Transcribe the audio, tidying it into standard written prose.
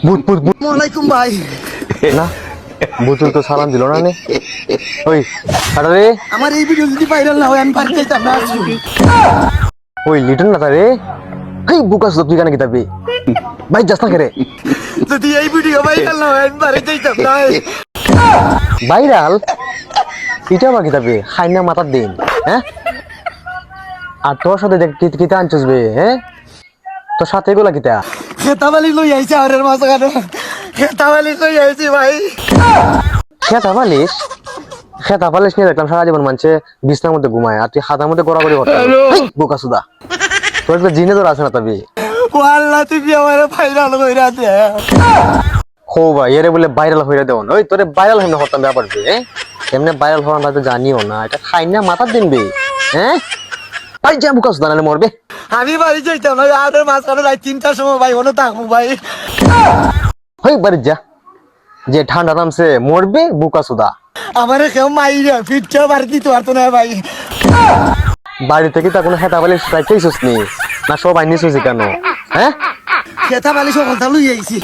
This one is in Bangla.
ভূত ভূত ভূত ওয়ালাইকুম ভাই। না ভূতুল তো সালাম দিল না নে ওই আরে আমার এই ভিডিও যদি ভাইরাল না হয় আমি বাড়ি যাইতাম না। ওই লিটন না রে হেই বুকাস তুই কেন কিতাবি ভাই যাস না করে যদি এই ভিডিও ভাইরাল না হয় আমি বাড়ি যাইতাম না। ভাইরাল এটা বা কিতাবে খাইনা মাথার দিন হ্যাঁ আর তোর সাথে দেখ কিতা আনছিস বে হ্যাঁ তোর সাথে এগুলা কিতা খেতাবালি লই আইছে আরের মাঝখানে। খেতাবালি লই আইছি ভাই। খেতা পালিশ নিয়ে দেখলাম সারা জীবন মানুষে বিছনার মধ্যে ঘুমায় আর তুই হাতার মধ্যে গড়াগড়ি করতে বোকা সুদা তোর একটা জিনে তোর আছে না তবে ওয়াল্লাহ তুই আমার ভাইরাল কইরা দে। হো ভাই এরে বলে ভাইরাল হয়ে দেওয়া ওই তোরে ভাইরাল হেমনে হতাম ব্যাপার বে এমনি ভাইরাল হওয়ার না তো জানিও না এটা খাই না মাথার দিন বে হ্যাঁ ভাই যা বোকা সুদা নাহলে মরবে আমি বাড়ি যাইতাম না আরের মাঝখানে রাত 3টার সময় ভাই ওনো থাকবো ভাই। হই বাড়ি যা যে ঠান্ডা নামছে মরবে বোকা সুদা আমারে কেউ মাইরা ফিরছে বাড়ি দিতে পারতো না ভাই। বাড়ি থেকে তা কোনো হেতা পালিশ চাইছিস নি না সব আইনিস কেন হ্যাঁ খেতাবালি সকলটা লই আইছি।